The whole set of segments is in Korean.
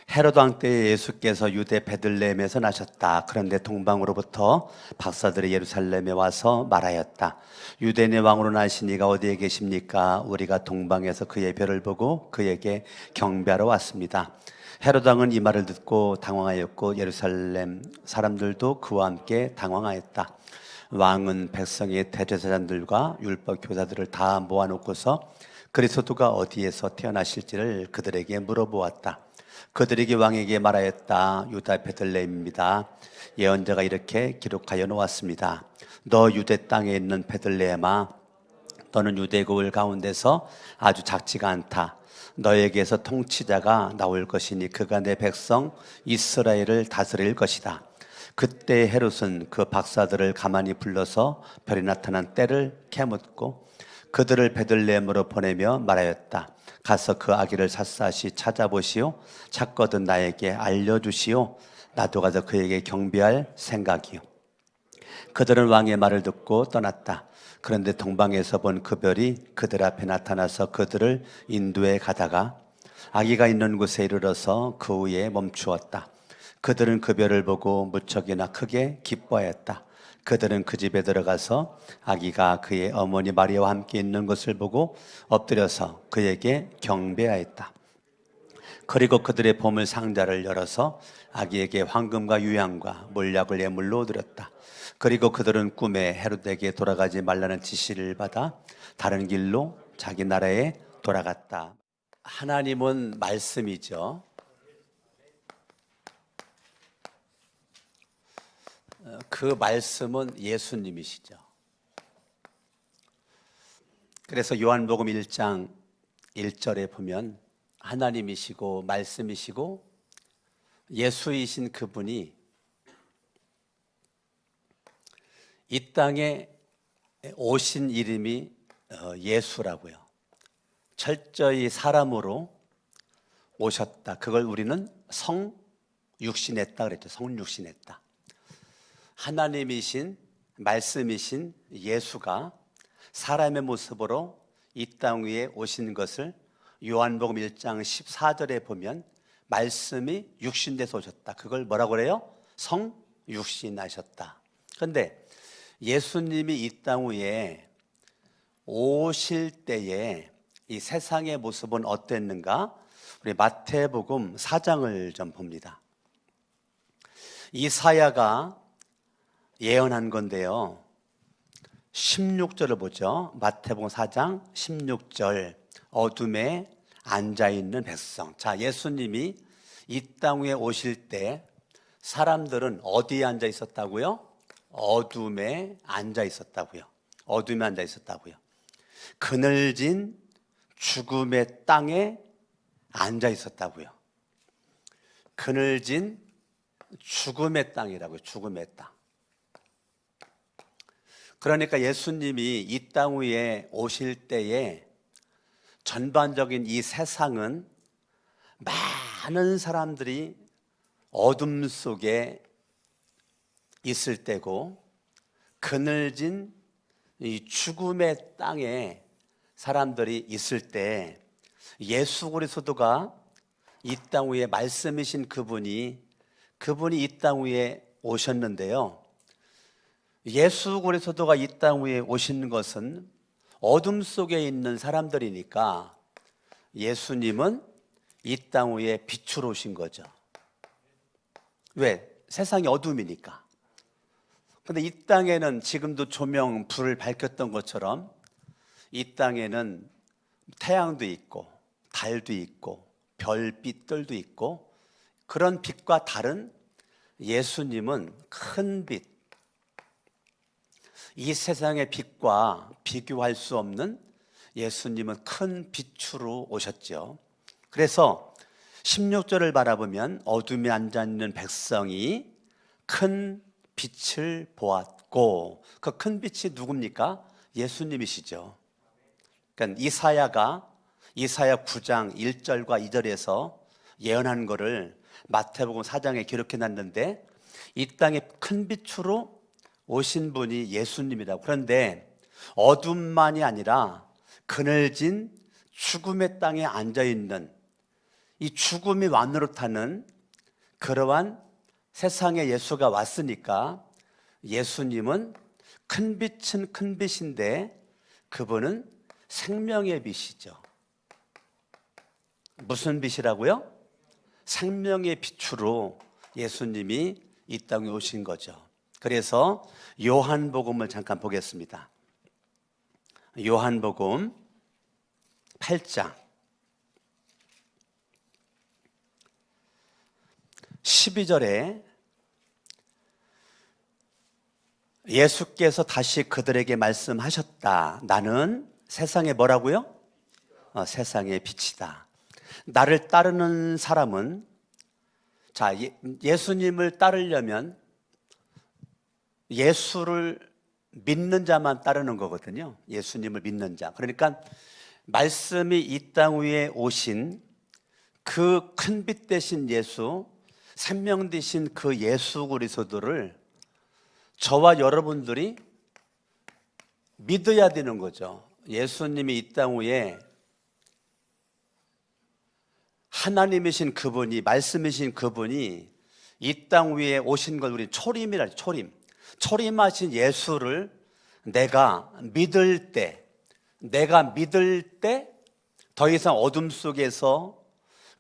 헤롯 왕 때에 예수께서 유대 베들레헴에서 나셨다. 그런데 동방으로부터 박사들이 예루살렘에 와서 말하였다. 유대인의 왕으로 나신 이가 어디에 계십니까? 우리가 동방에서 그의 별을 보고 그에게 경배하러 왔습니다. 헤롯 왕은 이 말을 듣고 당황하였고 예루살렘 사람들도 그와 함께 당황하였다. 왕은 백성의 대제사장들과 율법 교사들을 다 모아놓고서 그리스도가 어디에서 태어나실지를 그들에게 물어보았다. 그들에게 왕에게 말하였다. 유다 베들레헴입니다. 예언자가 이렇게 기록하여 놓았습니다. 너 유대 땅에 있는 베들레헴아, 너는 유대국을 가운데서 아주 작지가 않다. 너에게서 통치자가 나올 것이니 그가 내 백성 이스라엘을 다스릴 것이다. 그때 헤롯은 그 박사들을 가만히 불러서 별이 나타난 때를 캐묻고 그들을 베들레헴으로 보내며 말하였다. 가서 그 아기를 샅샅이 찾아보시오. 찾거든 나에게 알려주시오. 나도 가서 그에게 경배할 생각이요. 그들은 왕의 말을 듣고 떠났다. 그런데 동방에서 본 그 별이 그들 앞에 나타나서 그들을 인도해 가다가 아기가 있는 곳에 이르러서 그 위에 멈추었다. 그들은 그 별을 보고 무척이나 크게 기뻐하였다. 그들은 그 집에 들어가서 아기가 그의 어머니 마리아와 함께 있는 것을 보고 엎드려서 그에게 경배하였다. 그리고 그들의 보물 상자를 열어서 아기에게 황금과 유향과 몰약을 예물로 드렸다. 그리고 그들은 꿈에 헤롯에게 돌아가지 말라는 지시를 받아 다른 길로 자기 나라에 돌아갔다. 하나님은 말씀이죠. 그 말씀은 예수님이시죠. 그래서 요한복음 1장 1절에 보면 하나님이시고 말씀이시고 예수이신 그분이 이 땅에 오신 이름이 예수라고요. 철저히 사람으로 오셨다. 그걸 우리는 성육신했다 그랬죠. 성육신했다. 하나님이신 말씀이신 예수가 사람의 모습으로 이 땅 위에 오신 것을 요한복음 1장 14절에 보면 말씀이 육신돼서 오셨다. 그걸 뭐라고 그래요? 성육신하셨다. 그런데 예수님이 이 땅 위에 오실 때에 이 세상의 모습은 어땠는가? 우리 마태복음 4장을 좀 봅니다. 이사야가 예언한 건데요. 16절을 보죠. 마태복음 4장 16절. 어둠에 앉아있는 백성. 자, 예수님이 이 땅 위에 오실 때 사람들은 어디에 앉아 있었다고요? 어둠에 앉아 있었다고요. 어둠에 앉아 있었다고요. 그늘진 죽음의 땅에 앉아 있었다고요. 그늘진 죽음의 땅이라고요. 죽음의 땅. 그러니까 예수님이 이 땅 위에 오실 때에 전반적인 이 세상은 많은 사람들이 어둠 속에 있을 때고 그늘진 이 죽음의 땅에 사람들이 있을 때 예수 그리스도가 이 땅 위에 말씀이신 그분이 이 땅 위에 오셨는데요. 예수 그리스도가 이 땅 위에 오신 것은 어둠 속에 있는 사람들이니까 예수님은 이 땅 위에 빛으로 오신 거죠. 왜? 세상이 어둠이니까. 근데 이 땅에는 지금도 조명, 불을 밝혔던 것처럼 이 땅에는 태양도 있고 달도 있고 별빛들도 있고 그런 빛과 다른 예수님은 큰 빛, 이 세상의 빛과 비교할 수 없는 예수님은 큰 빛으로 오셨죠. 그래서 16절을 바라보면 어둠에 앉아있는 백성이 큰 빛을 보았고 그 큰 빛이 누굽니까? 예수님이시죠. 그러니까 이사야 9장 1절과 2절에서 예언한 것을 마태복음 4장에 기록해 놨는데 이 땅에 큰 빛으로 오신 분이 예수님이라고. 그런데 어둠만이 아니라 그늘진 죽음의 땅에 앉아있는 이 죽음이 완노릇하는 그러한 세상에 예수가 왔으니까 예수님은 큰 빛은 큰 빛인데 그분은 생명의 빛이죠. 무슨 빛이라고요? 생명의 빛으로 예수님이 이 땅에 오신 거죠. 그래서 요한복음을 잠깐 보겠습니다. 요한복음 8장 12절에 예수께서 다시 그들에게 말씀하셨다. 나는 세상에 뭐라고요? 세상의 빛이다. 나를 따르는 사람은, 자, 예수님을 따르려면 예수를 믿는 자만 따르는 거거든요. 예수님을 믿는 자. 그러니까 말씀이 이 땅 위에 오신 그 큰 빛 대신 예수, 생명 되신 그 예수 그리스도를 저와 여러분들이 믿어야 되는 거죠. 예수님이 이 땅 위에 하나님이신 그분이, 말씀이신 그분이 이 땅 위에 오신 걸 우리 초림이라 하죠. 초림하신 예수를 내가 믿을 때 더 이상 어둠 속에서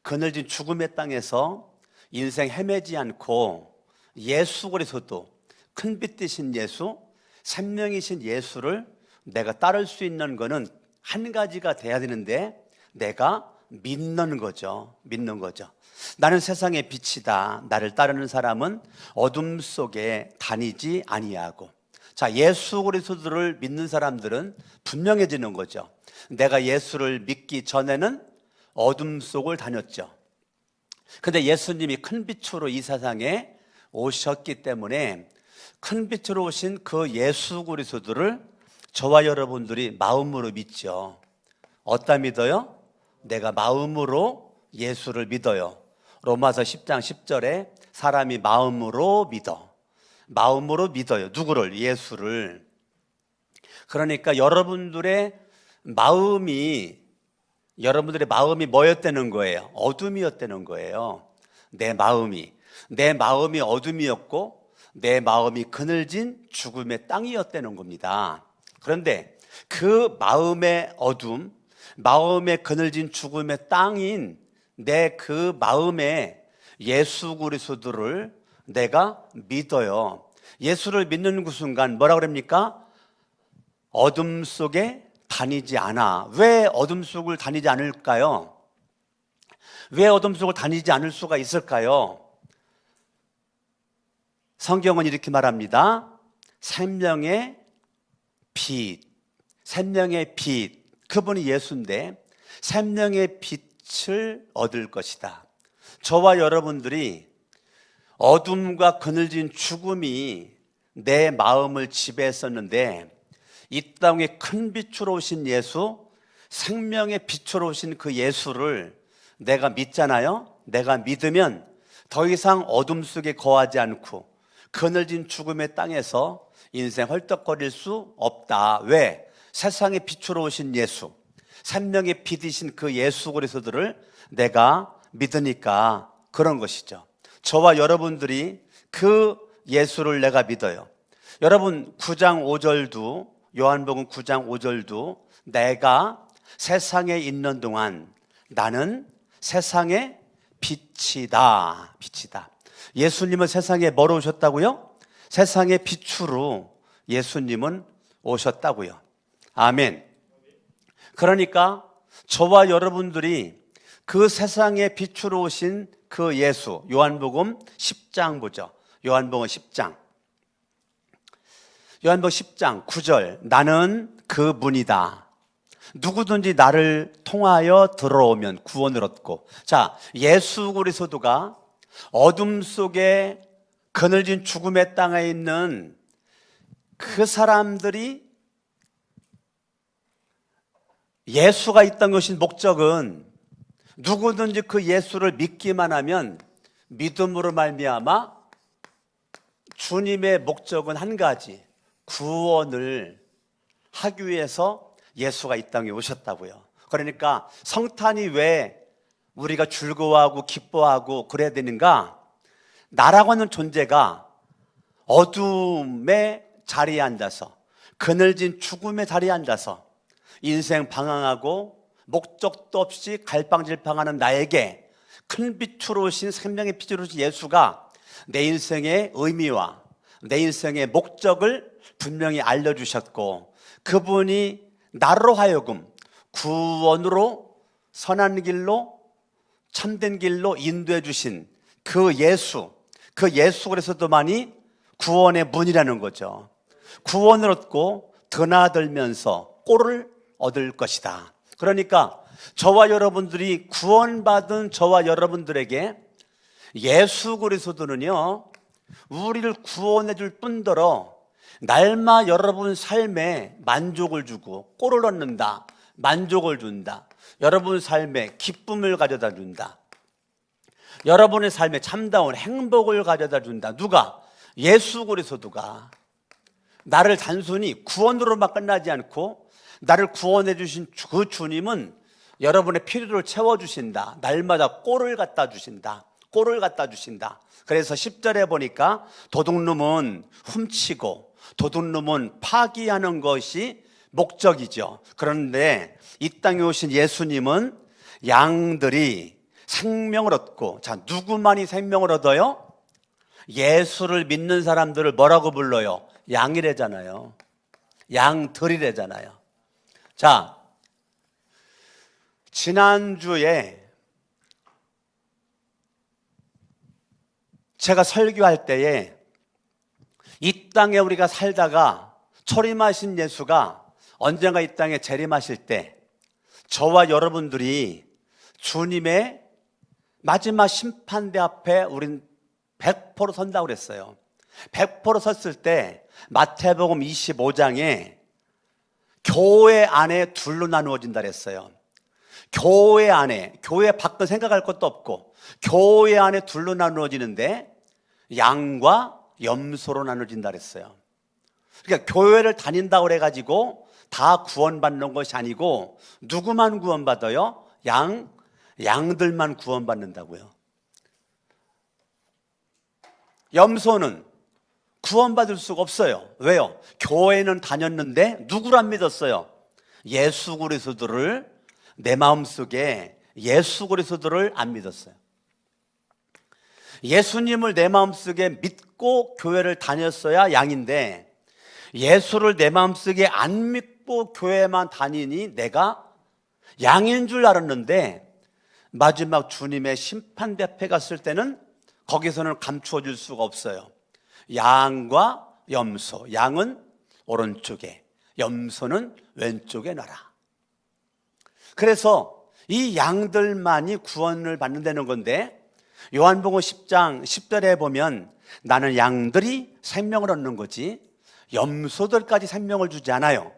그늘진 죽음의 땅에서 인생 헤매지 않고 예수 그리스도, 큰 빛 되신 예수, 생명이신 예수를 내가 따를 수 있는 거는 한 가지가 돼야 되는데 내가 믿는 거죠. 나는 세상의 빛이다. 나를 따르는 사람은 어둠 속에 다니지 아니하고. 자, 예수 그리스도를 믿는 사람들은 분명해지는 거죠. 내가 예수를 믿기 전에는 어둠 속을 다녔죠. 근데 예수님이 큰 빛으로 이 세상에 오셨기 때문에 큰 빛으로 오신 그 예수 그리스도를 저와 여러분들이 마음으로 믿죠. 어디다 믿어요? 내가 마음으로 예수를 믿어요. 로마서 10장 10절에 사람이 마음으로 믿어요. 누구를? 예수를. 그러니까 여러분들의 마음이 뭐였다는 거예요? 어둠이었다는 거예요. 내 마음이 어둠이었고 내 마음이 그늘진 죽음의 땅이었다는 겁니다. 그런데 그 마음의 어둠, 마음에 그늘진 죽음의 땅인 내 그 마음에 예수 그리스도를 내가 믿어요. 예수를 믿는 그 순간 뭐라 그럽니까? 어둠 속에 다니지 않아. 왜 어둠 속을 다니지 않을까요? 왜 어둠 속을 다니지 않을 수가 있을까요? 성경은 이렇게 말합니다. 생명의 빛, 그분이 예수인데 생명의 빛을 얻을 것이다. 저와 여러분들이 어둠과 그늘진 죽음이 내 마음을 지배했었는데 이 땅에 큰 빛으로 오신 예수, 생명의 빛으로 오신 그 예수를 내가 믿잖아요. 내가 믿으면 더 이상 어둠 속에 거하지 않고 그늘진 죽음의 땅에서 인생 헐떡거릴 수 없다. 왜? 세상의 빛으로 오신 예수, 생명의 빛이신 그 예수 그리스도를 내가 믿으니까 그런 것이죠. 저와 여러분들이 그 예수를 내가 믿어요. 여러분 9장 5절도, 요한복음 9장 5절도 내가 세상에 있는 동안 나는 세상의 빛이다. 예수님은 세상에 뭐로 오셨다고요? 세상의 빛으로 예수님은 오셨다고요. 아멘. 그러니까 저와 여러분들이 그 세상의 빛으로 오신 그 예수, 요한복음 10장 보죠. 요한복음 10장 9절, 나는 그 문이다. 누구든지 나를 통하여 들어오면 구원을 얻고. 자, 예수 그리스도가 어둠 속에 그늘진 죽음의 땅에 있는 그 사람들이 예수가 있던 것인 목적은 누구든지 그 예수를 믿기만 하면 믿음으로 말미암아 주님의 목적은 한 가지, 구원을 하기 위해서 예수가 이 땅에 오셨다고요. 그러니까 성탄이 왜 우리가 즐거워하고 기뻐하고 그래야 되는가? 나라고 하는 존재가 어둠의 자리에 앉아서, 그늘진 죽음의 자리에 앉아서 인생 방황하고 목적도 없이 갈팡질팡하는 나에게 큰 빛으로 오신, 생명의 빛으로 오신 예수가 내 인생의 의미와 내 인생의 목적을 분명히 알려주셨고, 그분이 나로 하여금 구원으로, 선한 길로, 참된 길로 인도해 주신 그 예수 그래서도만이 구원의 문이라는 거죠. 구원을 얻고 드나들면서 꼴을 얻을 것이다. 그러니까 저와 여러분들이 구원받은 저와 여러분들에게 예수 그리스도는요, 우리를 구원해 줄 뿐더러 날마 여러분 삶에 만족을 주고 꼴을 얻는다, 만족을 준다, 여러분 삶에 기쁨을 가져다 준다, 여러분의 삶에 참다운 행복을 가져다 준다. 누가? 예수 그리스도가. 나를 단순히 구원으로만 끝나지 않고 나를 구원해 주신 그 주님은 여러분의 필요를 채워주신다. 날마다 꼴을 갖다 주신다. 꼴을 갖다 주신다. 그래서 10절에 보니까 도둑놈은 훔치고 도둑놈은 파기하는 것이 목적이죠. 그런데 이 땅에 오신 예수님은 양들이 생명을 얻고, 자, 누구만이 생명을 얻어요? 예수를 믿는 사람들을 뭐라고 불러요? 양이래잖아요. 양들이래잖아요. 자, 지난주에 제가 설교할 때에 이 땅에 우리가 살다가 초림하신 예수가 언젠가 이 땅에 재림하실 때 저와 여러분들이 주님의 마지막 심판대 앞에 우린 100% 선다고 그랬어요. 100% 섰을 때 마태복음 25장에 교회 안에 둘로 나누어진다 그랬어요. 교회 안에, 교회 밖은 생각할 것도 없고 교회 안에 둘로 나누어지는데 양과 염소로 나누어진다 그랬어요. 그러니까 교회를 다닌다고 그래가지고 다 구원받는 것이 아니고 누구만 구원받아요? 양들만 구원받는다고요. 염소는 구원받을 수가 없어요. 왜요? 교회는 다녔는데 누구를 안 믿었어요? 예수 그리스도를, 내 마음속에 예수 그리스도를 안 믿었어요. 예수님을 내 마음속에 믿고 교회를 다녔어야 양인데, 예수를 내 마음속에 안 믿고 교회만 다니니 내가 양인 줄 알았는데, 마지막 주님의 심판대 앞에 갔을 때는 거기서는 감추어 줄 수가 없어요. 양과 염소, 양은 오른쪽에, 염소는 왼쪽에 놔라. 그래서 이 양들만이 구원을 받는다는 건데, 요한복음 10장 10절에 보면 나는 양들이 생명을 얻는 거지 염소들까지 생명을 주지 않아요.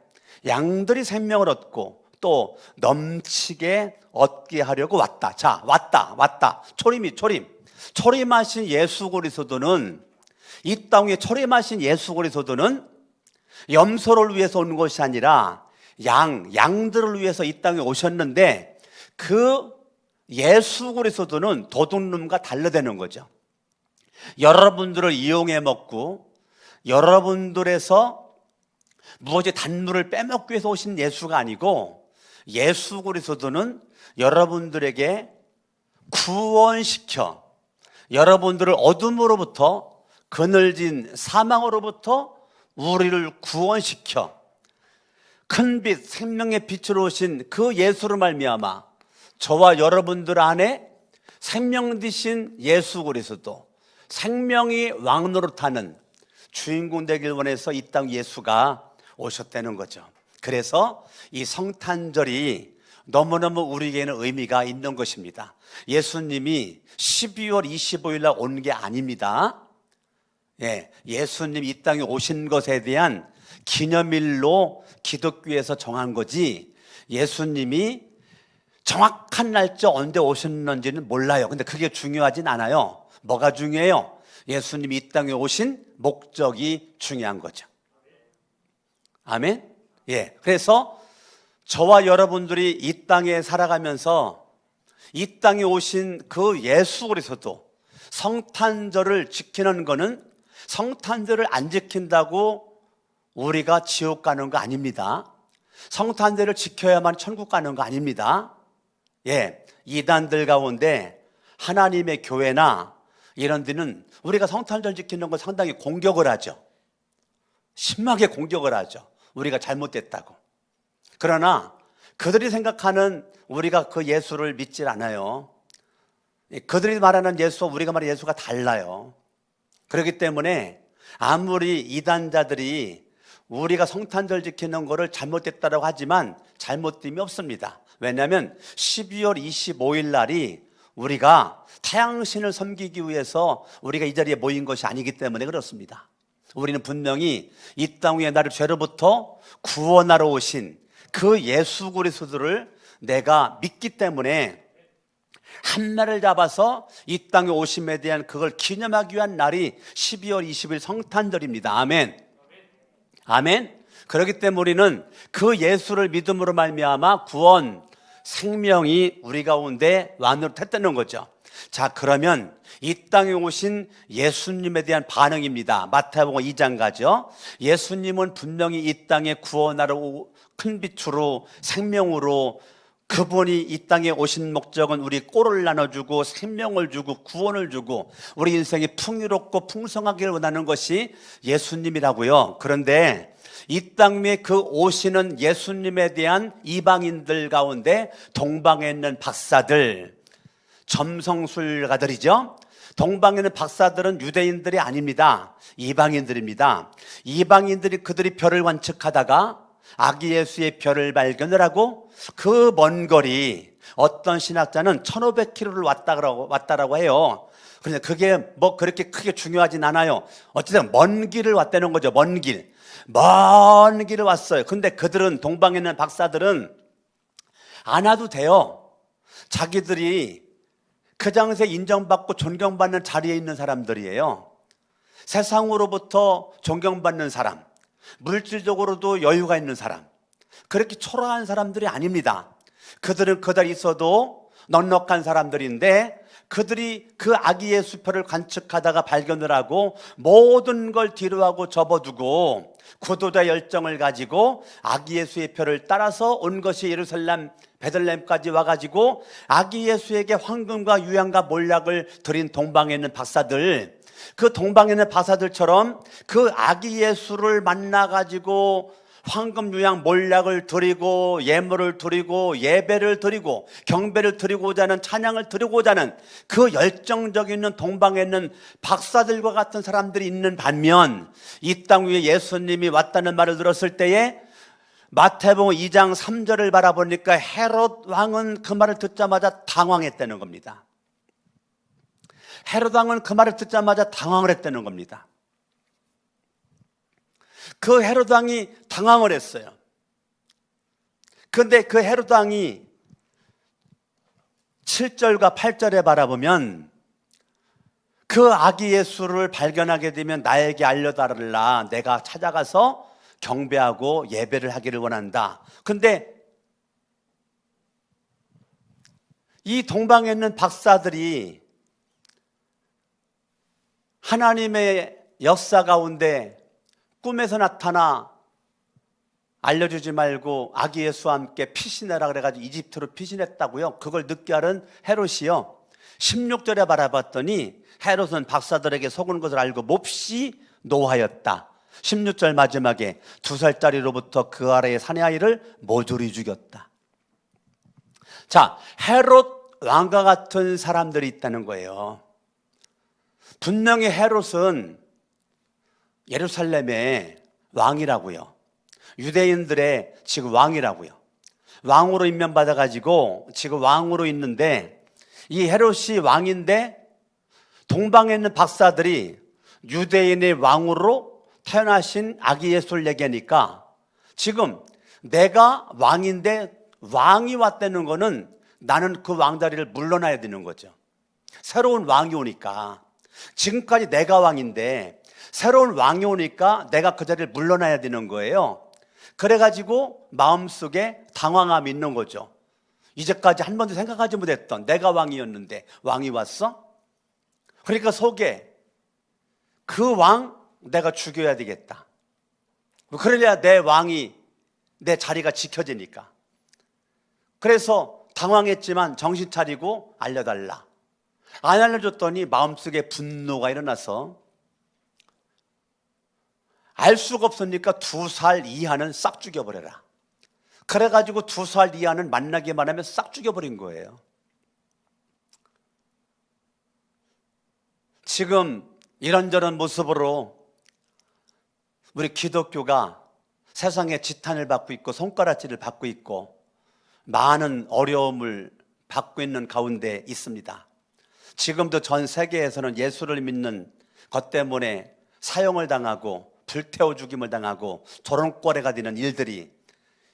양들이 생명을 얻고 또 넘치게 얻게 하려고 왔다. 자, 왔다. 초림하신 예수 그리스도는, 이 땅에 초림하신 예수 그리스도는 염소를 위해서 온 것이 아니라 양들을 위해서 이 땅에 오셨는데, 그 예수 그리스도는 도둑놈과 달라되는 거죠. 여러분들을 이용해 먹고 여러분들에서 무엇이 단물을 빼먹기 위해서 오신 예수가 아니고, 예수 그리스도는 여러분들에게 구원시켜 여러분들을 어둠으로부터, 그늘진 사망으로부터 우리를 구원시켜 큰빛 생명의 빛으로 오신 그 예수로 말미암아 저와 여러분들 안에 생명 되신 예수 그리스도, 생명이 왕노릇하는 주인공 되길 원해서 이 땅 예수가 오셨다는 거죠. 그래서 이 성탄절이 너무너무 우리에게는 의미가 있는 것입니다. 예수님이 12월 25일 날 온 게 아닙니다. 예수님 이 땅에 오신 것에 대한 기념일로 기독교에서 정한 거지, 예수님이 정확한 날짜 언제 오셨는지는 몰라요. 근데 그게 중요하진 않아요. 뭐가 중요해요? 예수님이 이 땅에 오신 목적이 중요한 거죠. 아멘? 그래서 저와 여러분들이 이 땅에 살아가면서 이 땅에 오신 그 예수 그리스도 성탄절을 지키는 거는 성탄절을 안 지킨다고 우리가 지옥 가는 거 아닙니다. 성탄절을 지켜야만 천국 가는 거 아닙니다. 예, 이단들 가운데 하나님의 교회나 이런 데는 우리가 성탄절 지키는 걸 상당히 공격을 하죠. 심하게 공격을 하죠. 우리가 잘못됐다고. 그러나 그들이 생각하는 우리가 그 예수를 믿질 않아요. 그들이 말하는 예수와 우리가 말하는 예수가 달라요. 그렇기 때문에 아무리 이단자들이 우리가 성탄절 지키는 거를 잘못됐다고 하지만 잘못됨이 없습니다. 왜냐하면 12월 25일 날이 우리가 태양신을 섬기기 위해서 우리가 이 자리에 모인 것이 아니기 때문에 그렇습니다. 우리는 분명히 이 땅 위에 나를 죄로부터 구원하러 오신 그 예수 그리스도를 내가 믿기 때문에 한 날을 잡아서 이 땅에 오심에 대한 그걸 기념하기 위한 날이 12월 20일 성탄절입니다. 아멘. 아멘. 그렇기 때문에 우리는 그 예수를 믿음으로 말미암아 구원, 생명이 우리 가운데 완료됐다는 거죠. 자, 그러면 이 땅에 오신 예수님에 대한 반응입니다. 마태복음 2장 가죠. 예수님은 분명히 이 땅에 구원하러 큰 빛으로 생명으로 그분이 이 땅에 오신 목적은 우리 꼴을 나눠주고 생명을 주고 구원을 주고 우리 인생이 풍요롭고 풍성하기를 원하는 것이 예수님이라고요. 그런데 이 땅 위에 그 오시는 예수님에 대한 이방인들 가운데 동방에 있는 박사들, 점성술가들이죠. 동방에 있는 박사들은 유대인들이 아닙니다. 이방인들입니다. 이방인들이 그들이 별을 관측하다가 아기 예수의 별을 발견을 하고 그 먼 거리, 어떤 신학자는 1500km를 왔다라고 해요. 그런데 그게 뭐 그렇게 크게 중요하진 않아요. 어쨌든 먼 길을 왔다는 거죠. 먼 길을 왔어요. 근데 그들은, 동방에 있는 박사들은 안 와도 돼요. 자기들이 그 장소에 인정받고 존경받는 자리에 있는 사람들이에요. 세상으로부터 존경받는 사람, 물질적으로도 여유가 있는 사람, 그렇게 초라한 사람들이 아닙니다. 그들은 그들 있어도 넉넉한 사람들인데 그들이 그 아기 예수표를 관측하다가 발견을 하고 모든 걸 뒤로하고 접어두고 구도자 열정을 가지고 아기 예수의 표를 따라서 온 것이 예루살렘 베들레헴까지 와가지고 아기 예수에게 황금과 유향과 몰약을 드린 동방에 있는 박사들, 그 동방에 있는 박사들처럼 그 아기 예수를 만나가지고 황금 유향 몰약을 드리고 예물을 드리고 예배를 드리고 경배를 드리고자 하는, 찬양을 드리고자 하는 그 열정적인 있는 동방에 있는 박사들과 같은 사람들이 있는 반면 이 땅 위에 예수님이 왔다는 말을 들었을 때에 마태복음 2장 3절을 바라보니까 헤롯 왕은 그 말을 듣자마자 당황했다는 겁니다. 헤롯 왕은 그 말을 듣자마자 당황을 했다는 겁니다. 그 헤롯 왕이 당황을 했어요. 그런데 그 헤롯 왕이 7절과 8절에 바라보면 그 아기 예수를 발견하게 되면 나에게 알려달라, 내가 찾아가서 경배하고 예배를 하기를 원한다. 그런데 이 동방에 있는 박사들이 하나님의 역사 가운데 꿈에서 나타나 알려주지 말고 아기 예수와 함께 피신해라 그래가지고 이집트로 피신했다고요. 그걸 늦게 알은 헤롯이요, 16절에 바라봤더니 헤롯은 박사들에게 속은 것을 알고 몹시 노하였다. 16절 마지막에 2살짜리로부터 그 아래의 사내 아이를 모조리 죽였다. 자, 헤롯 왕과 같은 사람들이 있다는 거예요. 분명히 헤롯은 예루살렘의 왕이라고요. 유대인들의 지금 왕이라고요. 왕으로 임명받아가지고 지금 왕으로 있는데, 이 헤롯이 왕인데 동방에 있는 박사들이 유대인의 왕으로 태어나신 아기 예수를 얘기하니까 지금 내가 왕인데 왕이 왔다는 거는 나는 그 왕자리를 물러나야 되는 거죠. 새로운 왕이 오니까, 지금까지 내가 왕인데 새로운 왕이 오니까 내가 그 자리를 물러나야 되는 거예요. 그래가지고 마음속에 당황함이 있는 거죠. 이제까지 한 번도 생각하지 못했던 내가 왕이었는데 왕이 왔어? 그러니까 속에 그 왕 내가 죽여야 되겠다. 그래야 내 왕이, 내 자리가 지켜지니까. 그래서 당황했지만 정신 차리고 알려달라. 안 알려줬더니 마음속에 분노가 일어나서 알 수가 없으니까 2살 이하는 싹 죽여버려라. 그래가지고 2살 이하는 만나기만 하면 싹 죽여버린 거예요. 지금 이런저런 모습으로 우리 기독교가 세상에 지탄을 받고 있고 손가락질을 받고 있고 많은 어려움을 받고 있는 가운데 있습니다. 지금도 전 세계에서는 예수를 믿는 것 때문에 사형을 당하고 불태워 죽임을 당하고 조롱거래가 되는 일들이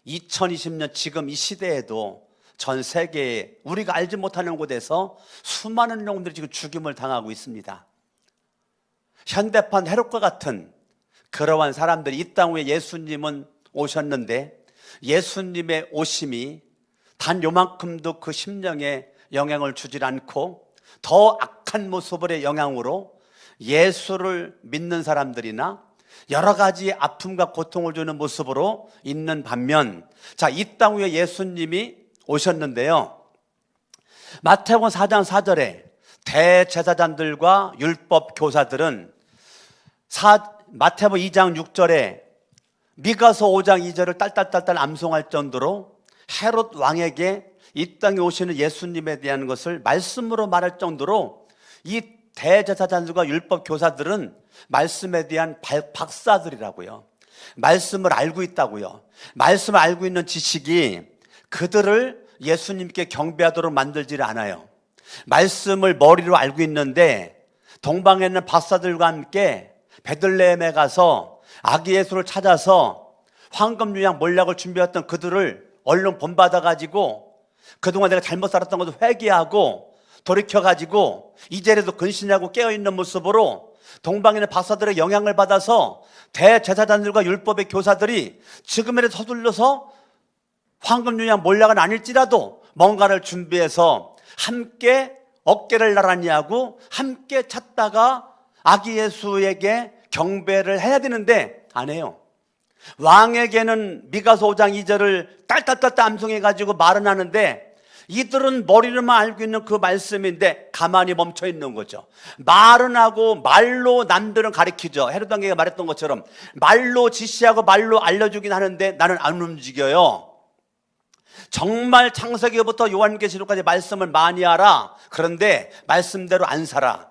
2020년 지금 이 시대에도 전 세계에 우리가 알지 못하는 곳에서 수많은 영혼들이 지금 죽임을 당하고 있습니다. 현대판 헤롯과 같은 그러한 사람들이 이 땅 위에 예수님은 오셨는데 예수님의 오심이 단 요만큼도 그 심령에 영향을 주질 않고 더 악한 모습의 영향으로 예수를 믿는 사람들이나 여러 가지 아픔과 고통을 주는 모습으로 있는 반면, 자, 이 땅 위에 예수님이 오셨는데요, 마태복음 4장 4절에 대제사장들과 율법 교사들은 마태복음 2장 6절에 미가서 5장 2절을 딸딸딸딸 암송할 정도로 헤롯 왕에게 이 땅에 오시는 예수님에 대한 것을 말씀으로 말할 정도로 이 대제사장들과 율법 교사들은 말씀에 대한 박사들이라고요. 말씀을 알고 있다고요. 말씀을 알고 있는 지식이 그들을 예수님께 경배하도록 만들지를 않아요. 말씀을 머리로 알고 있는데 동방에 있는 박사들과 함께 베들레헴에 가서 아기 예수를 찾아서 황금 유향 몰약을 준비했던 그들을 얼른 본받아가지고 그동안 내가 잘못 살았던 것을 회개하고 돌이켜가지고 이제라도 근신하고 깨어있는 모습으로 동방에 있는 박사들의 영향을 받아서 대제사장들과 율법의 교사들이 지금이라도 서둘러서 황금 유향 몰약은 아닐지라도 뭔가를 준비해서 함께 어깨를 나란히 하고 함께 찾다가 아기 예수에게 경배를 해야 되는데 안 해요. 왕에게는 미가서 5장 2절을 딸딸딸딸 암송해가지고 말은 하는데 이들은 머리로만 알고 있는 그 말씀인데 가만히 멈춰 있는 거죠. 말은 하고 말로 남들은 가르치죠. 헤롯 왕에게 말했던 것처럼 말로 지시하고 말로 알려주긴 하는데 나는 안 움직여요. 정말 창세기부터 요한계시록까지 말씀을 많이 알아. 그런데 말씀대로 안 살아.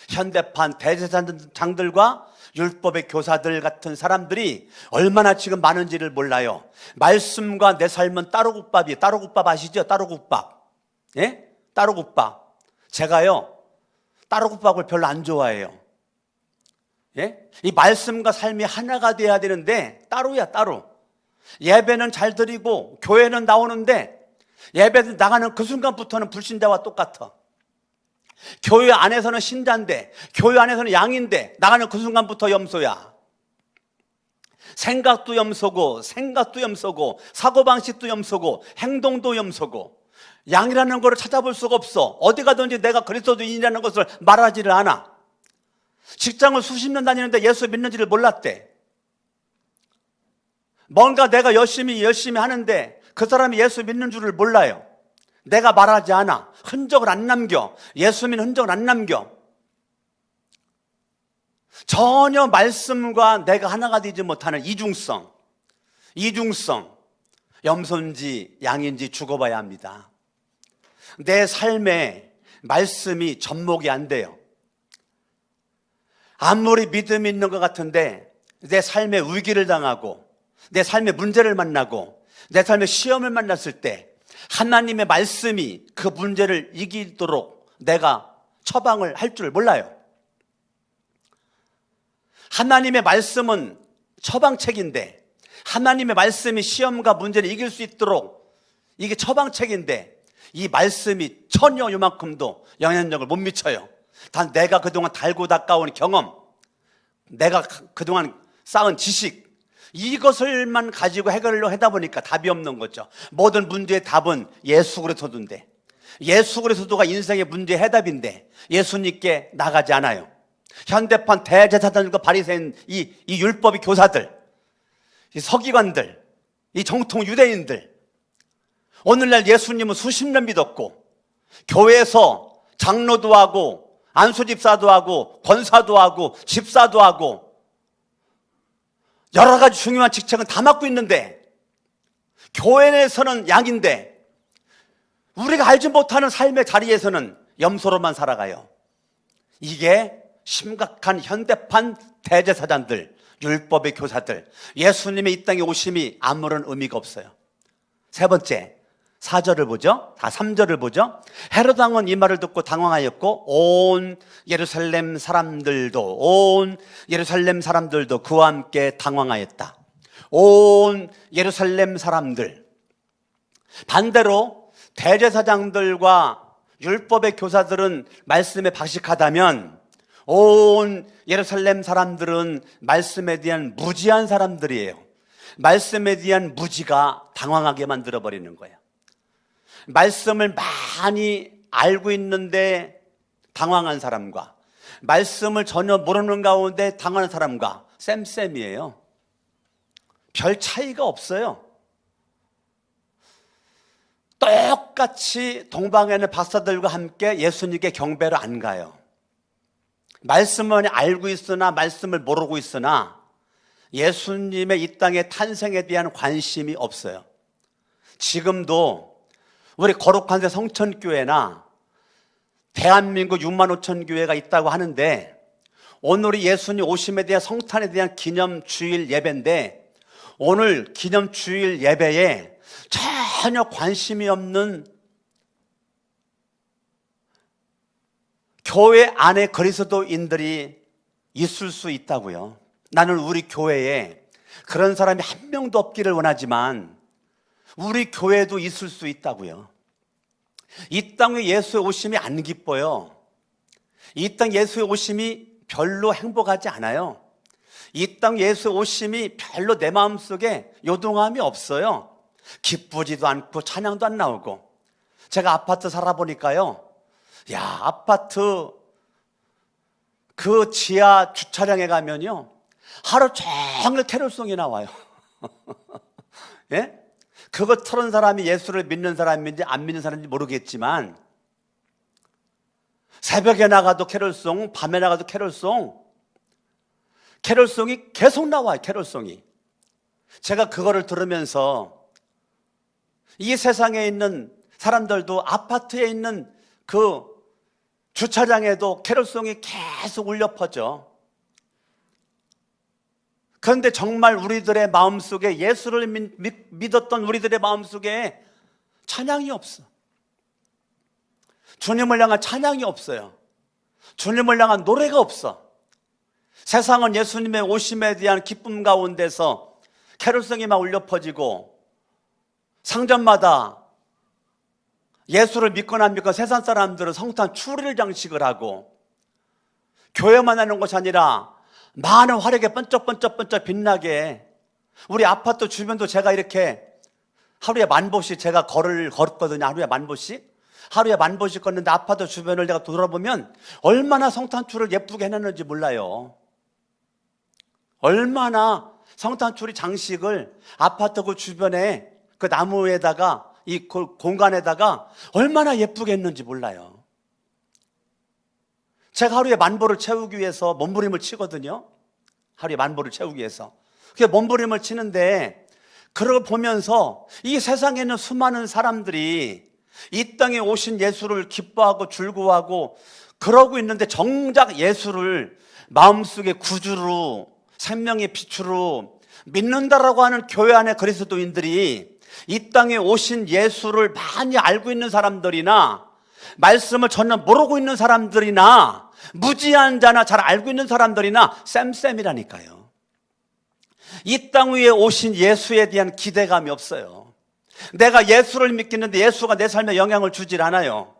현대판 대제사장들과 율법의 교사들 같은 사람들이 얼마나 지금 많은지를 몰라요. 말씀과 내 삶은 따로국밥이에요. 따로국밥 아시죠? 따로국밥. 예? 따로국밥. 제가요, 따로국밥을 별로 안 좋아해요. 예? 이 말씀과 삶이 하나가 돼야 되는데 따로야, 따로. 예배는 잘 드리고 교회는 나오는데 예배 나가는 그 순간부터는 불신자와 똑같아. 교회 안에서는 신자인데 교회 안에서는 양인데 나가는 그 순간부터 염소야. 생각도 염소고 사고방식도 염소고 행동도 염소고 양이라는 것을 찾아볼 수가 없어. 어디 가든지 내가 그리스도인이라는 것을 말하지를 않아. 직장을 수십 년 다니는데 예수 믿는지를 몰랐대. 뭔가 내가 열심히 하는데 그 사람이 예수 믿는 줄을 몰라요. 내가 말하지 않아. 흔적을 안 남겨. 예수 믿는 흔적을 안 남겨. 전혀 말씀과 내가 하나가 되지 못하는 이중성. 염소인지 양인지 죽어봐야 합니다. 내 삶에 말씀이 접목이 안 돼요. 아무리 믿음이 있는 것 같은데 내 삶에 위기를 당하고 내 삶에 문제를 만나고 내 삶에 시험을 만났을 때 하나님의 말씀이 그 문제를 이기도록 내가 처방을 할 줄 몰라요. 하나님의 말씀은 처방책인데 하나님의 말씀이 시험과 문제를 이길 수 있도록 이게 처방책인데 이 말씀이 전혀 요만큼도 영향력을 못 미쳐요. 단 내가 그동안 달고 닦아온 경험, 내가 그동안 쌓은 지식, 이것을만 가지고 해결을 하다 보니까 답이 없는 거죠. 모든 문제의 답은 예수 그리스도인데, 예수 그리스도가 인생의 문제의 해답인데 예수님께 나가지 않아요. 현대판 대제사장들과 바리새인 이 율법의 교사들, 이 서기관들, 이 정통 유대인들, 오늘날 예수님은 수십 년 믿었고 교회에서 장로도 하고 안수집사도 하고 권사도 하고 집사도 하고 여러 가지 중요한 직책은 다 맡고 있는데, 교회 내에서는 양인데 우리가 알지 못하는 삶의 자리에서는 염소로만 살아가요. 이게 심각한 현대판 대제사장들, 율법의 교사들, 예수님의 이 땅에 오심이 아무런 의미가 없어요. 세 번째, 4절을 보죠. 3절을 보죠. 헤롯 왕은 이 말을 듣고 당황하였고 온 예루살렘 사람들도 그와 함께 당황하였다. 온 예루살렘 사람들. 반대로 대제사장들과 율법의 교사들은 말씀에 박식하다면 온 예루살렘 사람들은 말씀에 대한 무지한 사람들이에요. 말씀에 대한 무지가 당황하게 만들어버리는 거예요. 말씀을 많이 알고 있는데 당황한 사람과 말씀을 전혀 모르는 가운데 당황한 사람과 쌤쌤이에요. 별 차이가 없어요. 똑같이 동방에 있는 박사들과 함께 예수님께 경배를 안 가요. 말씀을 알고 있으나 말씀을 모르고 있으나 예수님의 이 땅의 탄생에 대한 관심이 없어요. 지금도 우리 거룩한 새 성천교회나 대한민국 6만 5천 교회가 있다고 하는데, 오늘이 예수님 오심에 대한 성탄에 대한 기념주일 예배인데 오늘 기념주일 예배에 전혀 관심이 없는 교회 안에 그리스도인들이 있을 수 있다고요. 나는 우리 교회에 그런 사람이 한 명도 없기를 원하지만 우리 교회도 있을 수 있다고요. 이 땅에 예수의 오심이 안 기뻐요. 이 땅 예수의 오심이 별로 행복하지 않아요. 이 땅 예수의 오심이 별로 내 마음속에 요동함이 없어요. 기쁘지도 않고 찬양도 안 나오고. 제가 아파트 살아보니까요, 야, 아파트 그 지하 주차장에 가면요 하루 종일 캐롤송이 나와요. 예? 그거 틀은 사람이 예수를 믿는 사람인지 안 믿는 사람인지 모르겠지만 새벽에 나가도 캐롤송, 밤에 나가도 캐롤송이 계속 나와요. 캐롤송이. 제가 그거를 들으면서 이 세상에 있는 사람들도 아파트에 있는 그 주차장에도 캐롤송이 계속 울려 퍼져. 그런데 정말 우리들의 마음속에, 예수를 믿었던 우리들의 마음속에 찬양이 없어. 주님을 향한 찬양이 없어요. 주님을 향한 노래가 없어. 세상은 예수님의 오심에 대한 기쁨 가운데서 캐롤송이 막 울려 퍼지고, 상점마다 예수를 믿거나 안 믿거나 세상 사람들은 성탄 추리를 장식을 하고, 교회만 하는 것이 아니라 많은 화려하게 번쩍번쩍 빛나게, 우리 아파트 주변도 제가 이렇게 하루에 10,000보씩 제가 걸었거든요. 하루에 10,000보씩 걷는데 아파트 주변을 내가 돌아보면 얼마나 성탄추를 예쁘게 해놨는지 몰라요. 얼마나 성탄추리 장식을 아파트 그 주변에 그 나무에다가 이 공간에다가 얼마나 예쁘게 했는지 몰라요. 제가 하루에 10,000보를 채우기 위해서 몸부림을 치거든요. 하루에 10,000보를 채우기 위해서. 그게 몸부림을 치는데, 그걸 보면서 이 세상에 있는 수많은 사람들이 이 땅에 오신 예수를 기뻐하고 즐거워하고 그러고 있는데, 정작 예수를 마음속에 구주로, 생명의 빛으로 믿는다라고 하는 교회 안에 그리스도인들이 이 땅에 오신 예수를 많이 알고 있는 사람들이나 말씀을 전혀 모르고 있는 사람들이나 무지한 자나 잘 알고 있는 사람들이나 쌤쌤이라니까요. 이 땅 위에 오신 예수에 대한 기대감이 없어요. 내가 예수를 믿겠는데 예수가 내 삶에 영향을 주질 않아요.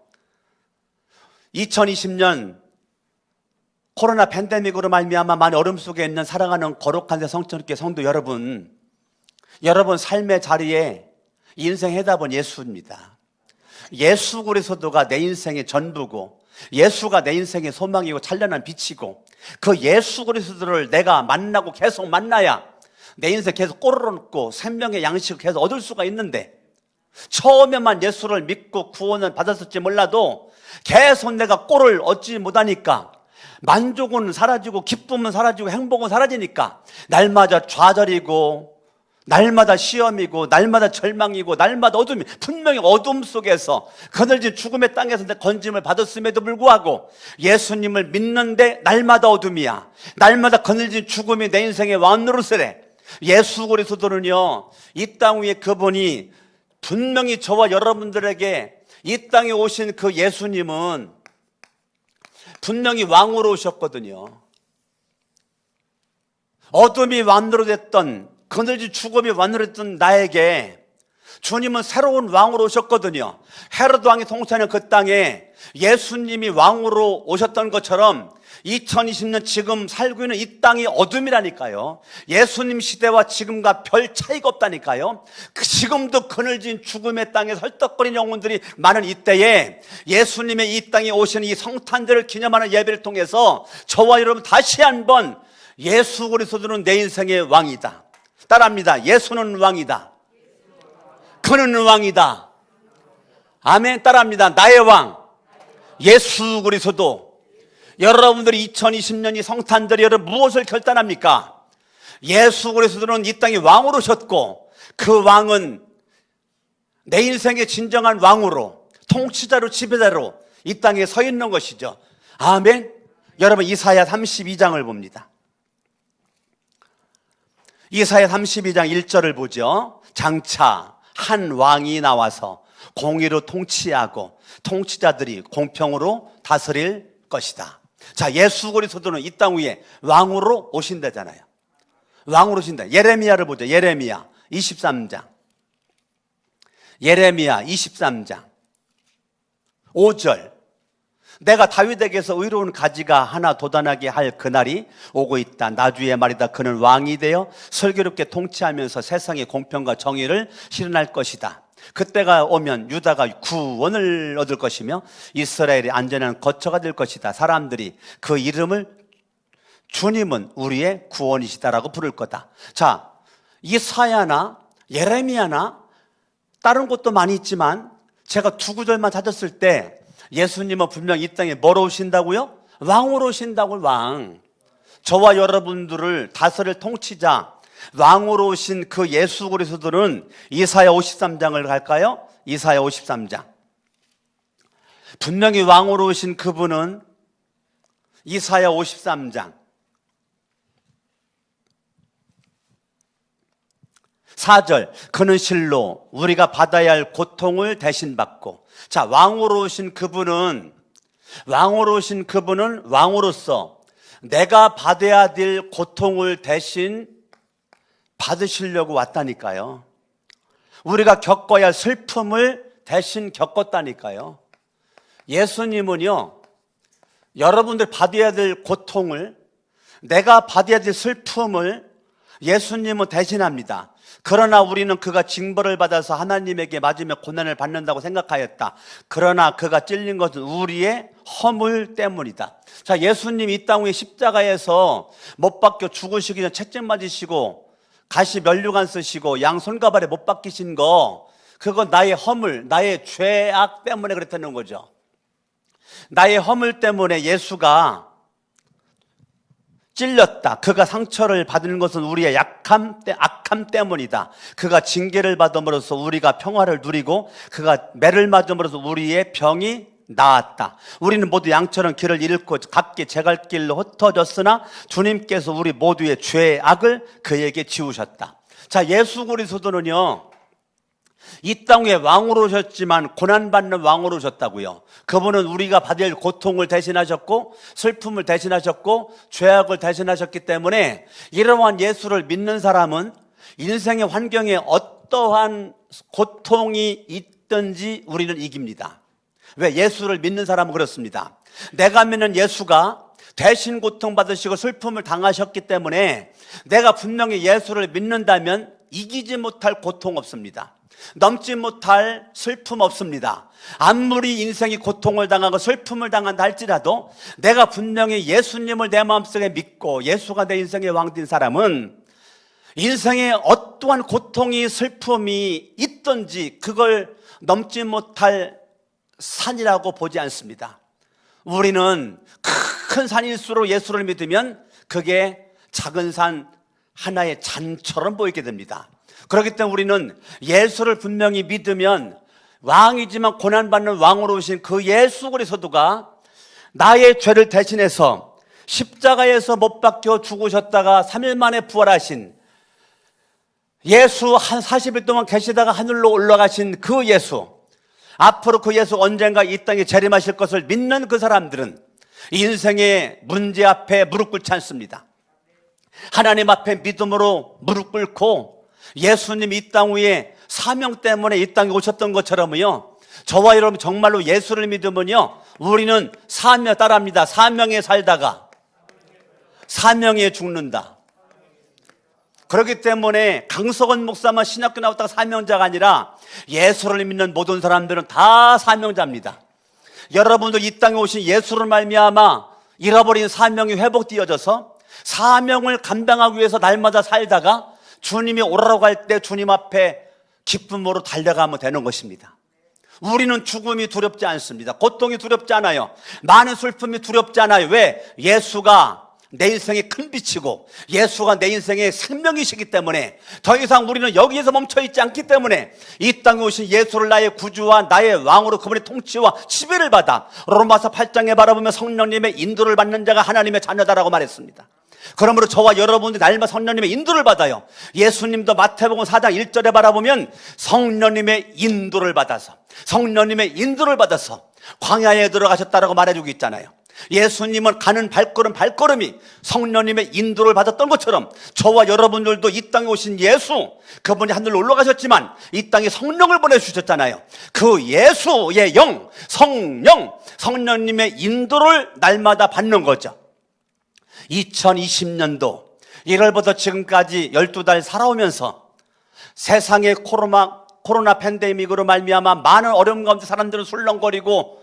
2020년 코로나 팬데믹으로 말미암아 많이 어려움 속에 있는 사랑하는 거룩한 성천교회 성도 여러분, 여러분 삶의 자리에 인생 해답은 예수입니다. 예수 그리스도가 내 인생의 전부고, 예수가 내 인생의 소망이고 찬란한 빛이고, 그 예수 그리스도를 내가 만나고 계속 만나야 내 인생 계속 꼴을 얻고 생명의 양식을 계속 얻을 수가 있는데, 처음에만 예수를 믿고 구원을 받았을지 몰라도 계속 내가 꼴을 얻지 못하니까 만족은 사라지고 기쁨은 사라지고 행복은 사라지니까 날마다 좌절이고, 날마다 시험이고, 날마다 절망이고, 날마다 어둠이, 분명히 어둠 속에서 그늘진 죽음의 땅에서 내 건짐을 받았음에도 불구하고 예수님을 믿는데 날마다 어둠이야. 날마다 그늘진 죽음이 내 인생의 왕노릇을. 예수 그리스도는요, 이 땅 위에 그분이 분명히 저와 여러분들에게 이 땅에 오신 그 예수님은 분명히 왕으로 오셨거든요. 어둠이 왕노릇했던, 그늘진 죽음이 왕노릇했던 나에게 주님은 새로운 왕으로 오셨거든요. 헤로드 왕이 통치하는 그 땅에 예수님이 왕으로 오셨던 것처럼 2020년 지금 살고 있는 이 땅이 어둠이라니까요. 예수님 시대와 지금과 별 차이가 없다니까요. 지금도 그늘진 죽음의 땅에 헐떡거리는 영혼들이 많은 이때에 예수님의 이 땅에 오신 이 성탄절을 기념하는 예배를 통해서 저와 여러분 다시 한번 예수 그리스도는 내 인생의 왕이다. 따라합니다. 예수는 왕이다. 그는 왕이다. 아멘. 따라합니다. 나의 왕 예수 그리스도. 여러분들이 2020년이 성탄절이 여러분 무엇을 결단합니까? 예수 그리스도는 이 땅에 왕으로 오셨고, 그 왕은 내 인생의 진정한 왕으로, 통치자로, 지배자로 이 땅에 서 있는 것이죠. 아멘. 여러분 이사야 32장을 봅니다. 이사야 32장 1절을 보죠. 장차 한 왕이 나와서 공의로 통치하고 통치자들이 공평으로 다스릴 것이다. 자, 예수 그리스도는 이 땅 위에 왕으로 오신다잖아요. 왕으로 오신다. 예레미야를 보죠. 예레미야 23장. 예레미야 23장 5절. 내가 다윗에게서 의로운 가지가 하나 돋아나게 할 그날이 오고 있다. 나주의 말이다. 그는 왕이 되어 슬기롭게 통치하면서 세상의 공평과 정의를 실현할 것이다. 그때가 오면 유다가 구원을 얻을 것이며 이스라엘이 안전한 거처가 될 것이다. 사람들이 그 이름을 주님은 우리의 구원이시다라고 부를 거다. 자, 이사야나 예레미야나 다른 곳도 많이 있지만 제가 두 구절만 찾았을 때 예수님은 분명 이 땅에 뭐로 오신다고요? 왕으로 오신다고. 왕. 저와 여러분들을 다스릴 통치자, 왕으로 오신 그 예수 그리스도는 이사야 53장을 갈까요? 이사야 53장. 분명히 왕으로 오신 그분은 이사야 53장 4절. 그는 실로 우리가 받아야 할 고통을 대신 받고. 자, 왕으로 오신 그분은 왕으로서 내가 받아야 될 고통을 대신 받으시려고 왔다니까요. 우리가 겪어야 할 슬픔을 대신 겪었다니까요. 예수님은요, 여러분들 받아야 될 고통을, 내가 받아야 될 슬픔을 예수님은 대신합니다. 그러나 우리는 그가 징벌을 받아서 하나님에게 맞으며 고난을 받는다고 생각하였다. 그러나 그가 찔린 것은 우리의 허물 때문이다. 자, 예수님 이 땅 위에 십자가에서 못 박혀 죽으시기 전 채찍 맞으시고 가시 면류관 쓰시고 양 손가발에 못 박히신 거, 그건 나의 허물, 나의 죄악 때문에 그랬다는 거죠. 나의 허물 때문에 예수가 찔렸다. 그가 상처를 받는 것은 우리의 악함 때문이다. 그가 징계를 받음으로써 우리가 평화를 누리고 그가 매를 맞음으로써 우리의 병이 나았다. 우리는 모두 양처럼 길을 잃고 각기 제갈 길로 흩어졌으나 주님께서 우리 모두의 죄악을 그에게 지우셨다. 자, 예수 그리스도는요, 이 땅 위에 왕으로 오셨지만 고난받는 왕으로 오셨다고요. 그분은 우리가 받을 고통을 대신하셨고 슬픔을 대신하셨고 죄악을 대신하셨기 때문에 이러한 예수를 믿는 사람은 인생의 환경에 어떠한 고통이 있든지 우리는 이깁니다. 왜? 예수를 믿는 사람은 그렇습니다. 내가 믿는 예수가 대신 고통받으시고 슬픔을 당하셨기 때문에 내가 분명히 예수를 믿는다면 이기지 못할 고통 없습니다. 넘지 못할 슬픔 없습니다. 아무리 인생이 고통을 당하고 슬픔을 당한다 할지라도 내가 분명히 예수님을 내 마음속에 믿고 예수가 내 인생의 왕된 사람은 인생에 어떠한 고통이 슬픔이 있든지 그걸 넘지 못할 산이라고 보지 않습니다. 우리는 큰 산일수록 예수를 믿으면 그게 작은 산 하나의 잔처럼 보이게 됩니다. 그렇기 때문에 우리는 예수를 분명히 믿으면 왕이지만 고난받는 왕으로 오신 그 예수 그리스도가 나의 죄를 대신해서 십자가에서 못 박혀 죽으셨다가 3일 만에 부활하신 예수, 한 40일 동안 계시다가 하늘로 올라가신 그 예수, 앞으로 그 예수 언젠가 이 땅에 재림하실 것을 믿는 그 사람들은 인생의 문제 앞에 무릎 꿇지 않습니다. 하나님 앞에 믿음으로 무릎 꿇고 예수님 이 땅 위에 사명 때문에 이 땅에 오셨던 것처럼요, 저와 여러분 정말로 예수를 믿으면요 우리는 사명 따라합니다. 사명에 살다가 사명에 죽는다. 그렇기 때문에 강석원 목사만 신학교 나왔다가 사명자가 아니라 예수를 믿는 모든 사람들은 다 사명자입니다. 여러분들 이 땅에 오신 예수를 말미암아 잃어버린 사명이 회복되어져서 사명을 감당하기 위해서 날마다 살다가 주님이 오라고 할 때 주님 앞에 기쁨으로 달려가면 되는 것입니다. 우리는 죽음이 두렵지 않습니다. 고통이 두렵지 않아요. 많은 슬픔이 두렵지 않아요. 왜? 예수가 내 인생의 큰 빛이고 예수가 내 인생의 생명이시기 때문에 더 이상 우리는 여기에서 멈춰있지 않기 때문에 이 땅에 오신 예수를 나의 구주와 나의 왕으로 그분의 통치와 지배를 받아 로마서 8장에 바라보면 성령님의 인도를 받는 자가 하나님의 자녀다라고 말했습니다. 그러므로 저와 여러분들이 날마다 성령님의 인도를 받아요. 예수님도 마태복음 4장 1절에 바라보면 성령님의 인도를 받아서 광야에 들어가셨다라고 말해주고 있잖아요. 예수님은 가는 발걸음이 성령님의 인도를 받았던 것처럼 저와 여러분들도 이 땅에 오신 예수, 그분이 하늘로 올라가셨지만 이 땅에 성령을 보내주셨잖아요. 그 예수의 영, 성령님의 인도를 날마다 받는 거죠. 2020년도 1월부터 지금까지 12달 살아오면서 세상의 코로나 팬데믹으로 말미암아 많은 어려움 가운데 사람들은 술렁거리고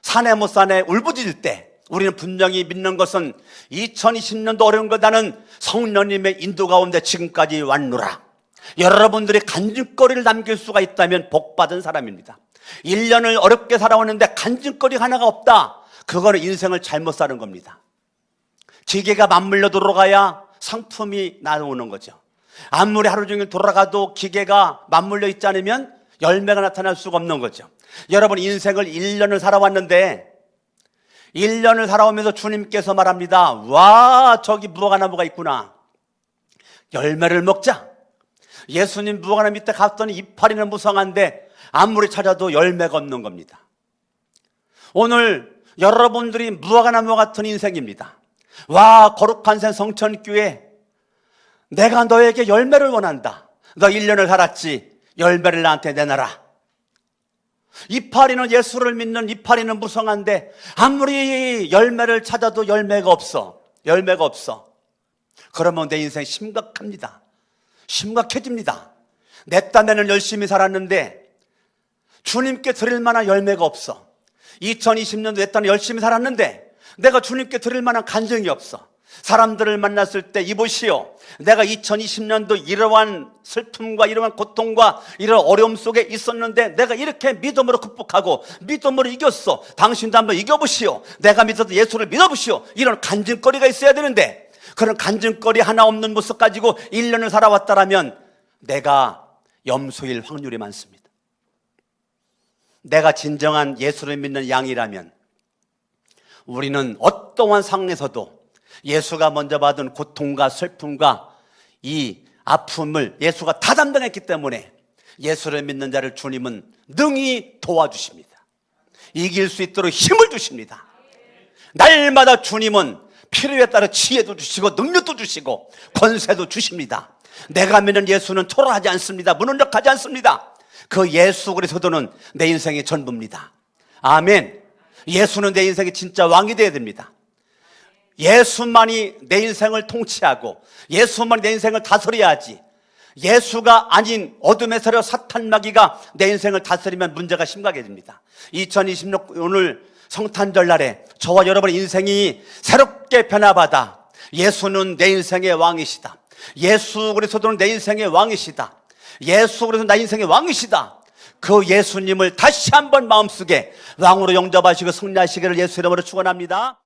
사내 못 사내 울부짖을 때 우리는 분명히 믿는 것은 2020년도 어려운 것 나는 성령님의 인도 가운데 지금까지 왔노라. 여러분들이 간증거리를 남길 수가 있다면 복받은 사람입니다. 1년을 어렵게 살아왔는데 간증거리 하나가 없다. 그거는 인생을 잘못 사는 겁니다. 기계가 맞물려 돌아가야 상품이 나오는 거죠. 아무리 하루 종일 돌아가도 기계가 맞물려 있지 않으면 열매가 나타날 수가 없는 거죠. 여러분 인생을 1년을 살아왔는데 1년을 살아오면서 주님께서 말합니다. 와, 저기 무화과나무가 있구나. 열매를 먹자. 예수님 무화과나무 밑에 갔더니 이파리는 무성한데 아무리 찾아도 열매가 없는 겁니다. 오늘 여러분들이 무화과나무 같은 인생입니다. 와, 거룩한 새 성천교회, 내가 너에게 열매를 원한다. 너 1년을 살았지. 열매를 나한테 내놔라. 이파리는 예수를 믿는 이파리는 무성한데 아무리 열매를 찾아도 열매가 없어. 그러면 내 인생 심각해집니다. 내 딴에는 열심히 살았는데 주님께 드릴 만한 열매가 없어. 2020년도 내 딴에 열심히 살았는데 내가 주님께 드릴 만한 간증이 없어. 사람들을 만났을 때 이보시오, 내가 2020년도 이러한 슬픔과 이러한 고통과 이런 어려움 속에 있었는데 내가 이렇게 믿음으로 극복하고 믿음으로 이겼어. 당신도 한번 이겨보시오. 내가 믿어도 예수를 믿어보시오. 이런 간증거리가 있어야 되는데 그런 간증거리 하나 없는 모습 가지고 1년을 살아왔다라면 내가 염소일 확률이 많습니다. 내가 진정한 예수를 믿는 양이라면 우리는 어떠한 상황에서도 예수가 먼저 받은 고통과 슬픔과 이 아픔을 예수가 다 담당했기 때문에 예수를 믿는 자를 주님은 능히 도와주십니다. 이길 수 있도록 힘을 주십니다. 날마다 주님은 필요에 따라 지혜도 주시고 능력도 주시고 권세도 주십니다. 내가 믿는 예수는 초라하지 않습니다. 무능력하지 않습니다. 그 예수 그리스도는 내 인생의 전부입니다. 아멘. 예수는 내 인생의 진짜 왕이 되어야 됩니다. 예수만이 내 인생을 통치하고 예수만이 내 인생을 다스려야지, 예수가 아닌 어둠의 세력 사탄 마귀가 내 인생을 다스리면 문제가 심각해집니다. 2026 오늘 성탄절 날에 저와 여러분의 인생이 새롭게 변화받아 예수는 내 인생의 왕이시다, 예수 그리스도는 내 인생의 왕이시다, 예수 그리스도는 나 인생의 왕이시다, 그 예수님을 다시 한번 마음속에 왕으로 영접하시고 승리하시기를 예수 이름으로 축원합니다.